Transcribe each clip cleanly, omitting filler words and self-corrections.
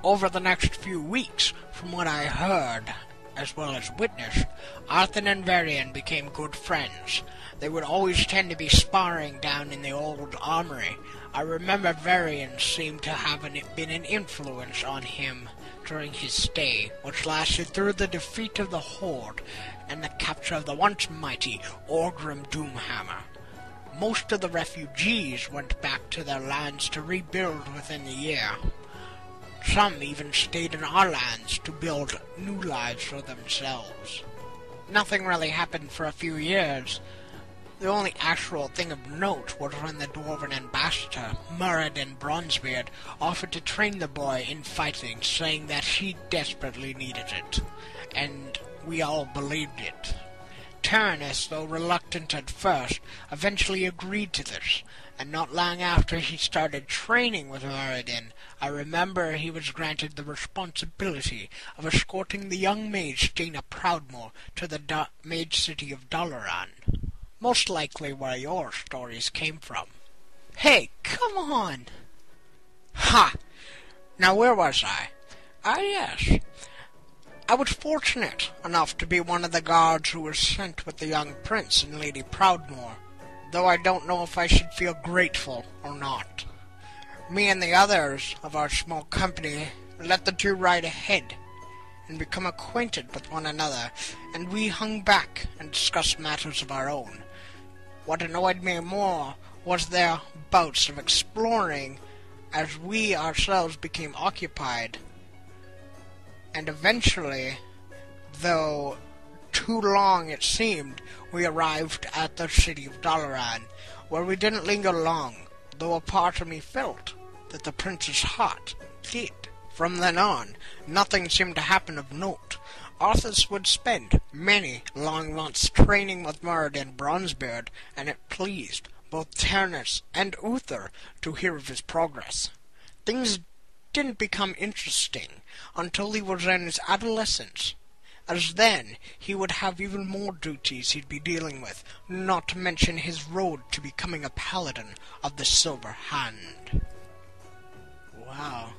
Over the next few weeks, from what I heard, as well as witnessed, Arthas and Varian became good friends. They would always tend to be sparring down in the old armory. I remember Varian seemed to have been an influence on him during his stay, which lasted through the defeat of the Horde and the capture of the once mighty Orgrim Doomhammer. Most of the refugees went back to their lands to rebuild within the year. Some even stayed in our lands to build new lives for themselves. Nothing really happened for a few years. The only actual thing of note was when the Dwarven ambassador, Muradin Bronzebeard, offered to train the boy in fighting, saying that he desperately needed it, and we all believed it. Turnus, though reluctant at first, eventually agreed to this, and not long after he started training with Muradin, I remember he was granted the responsibility of escorting the young mage Jaina Proudmoore to the mage city of Dalaran. Most likely where your stories came from. Hey, come on! Ha! Now where was I? Ah, yes. I was fortunate enough to be one of the guards who was sent with the young prince and Lady Proudmoore, though I don't know if I should feel grateful or not. Me and the others of our small company let the two ride ahead and become acquainted with one another, and we hung back and discussed matters of our own. What annoyed me more was their bouts of exploring as we ourselves became occupied, and eventually, though too long it seemed, we arrived at the city of Dalaran, where we didn't linger long, though a part of me felt that the prince's heart did. From then on, nothing seemed to happen of note. Arthas would spend many long months training with Muradin Bronzebeard, and it pleased both Turnus and Uther to hear of his progress. Things didn't become interesting until he was in his adolescence, as then he would have even more duties he'd be dealing with, not to mention his road to becoming a paladin of the Silver Hand. Wow.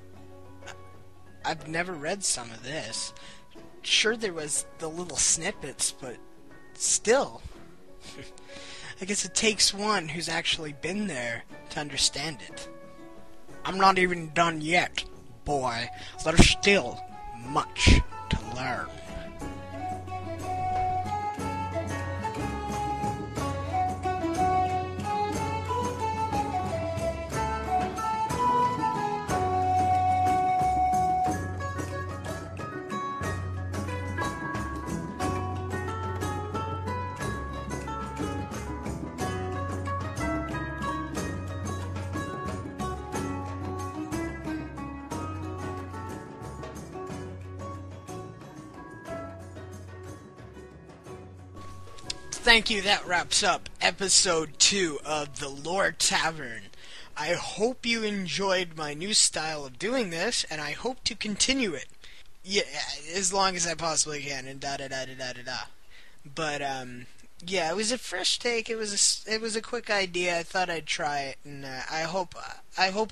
I've never read some of this. Sure, there was the little snippets, but still. I guess it takes one who's actually been there to understand it. I'm not even done yet, boy. There's still much to learn. Thank you, that wraps up episode 2 of the Lore Tavern. I hope you enjoyed my new style of doing this, and I hope to continue it. Yeah, as long as I possibly can, and da-da-da-da-da-da-da. But, yeah, it was a fresh take, it was a quick idea, I thought I'd try it, and I hope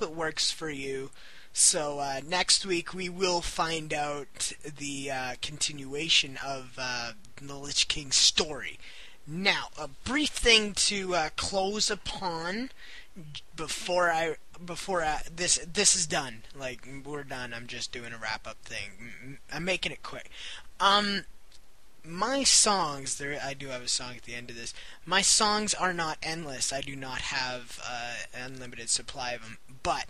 it works for you. So, next week we will find out the continuation of the Lich King's story. Now, a brief thing to close upon before this is done. Like, we're done. I'm just doing a wrap-up thing. I'm making it quick. My songs, I do have a song at the end of this. My songs are not endless. I do not have an unlimited supply of them. But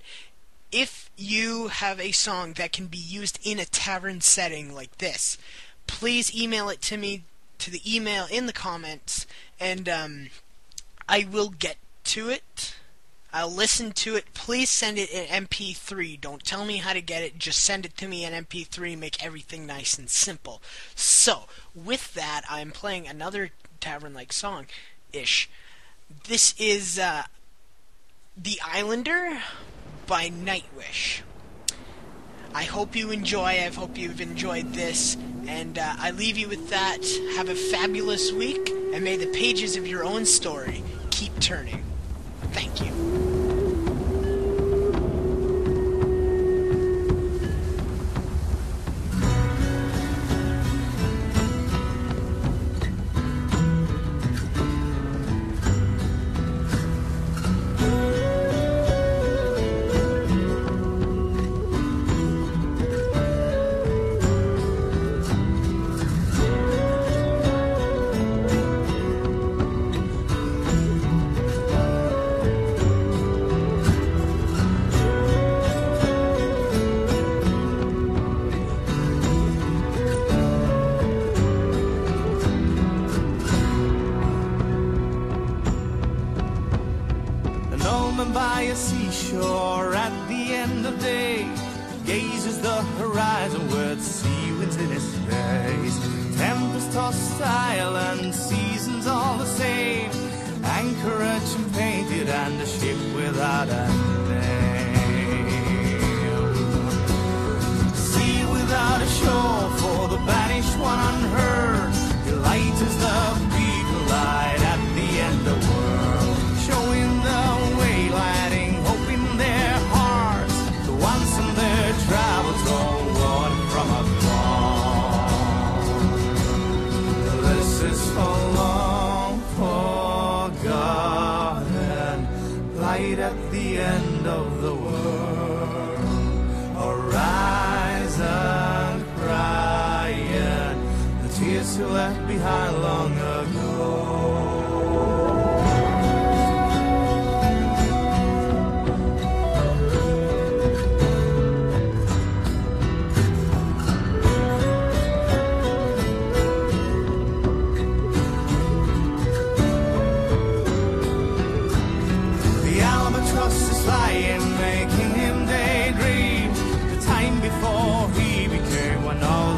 if you have a song that can be used in a tavern setting like this, please email it to me, to the email in the comments, and I will get to it. I'll listen to it. Please send it in MP3. Don't tell me how to get it. Just send it to me in MP3. Make everything nice and simple. So, with that, I'm playing another tavern-like song-ish. This is The Islander by Nightwish. I hope you enjoy. I hope you've enjoyed this. And I leave you with that. Have a fabulous week, and may the pages of your own story keep turning. Thank you. gazes the horizon with sea winds in his face. Tempest tossed island, seasons all the same. Anchorage and painted and a ship without a name. Sea without a shore for the banished one unheard. Your light is the beacon light at the end of the world, showing the way, lighting hope in their hearts. The ones in their travels onward from afar. This is for long forgotten, light at the end of the world. Horizon crying, the tears you left behind long ago. The albatross is flying, making him daydream. The time before he became one of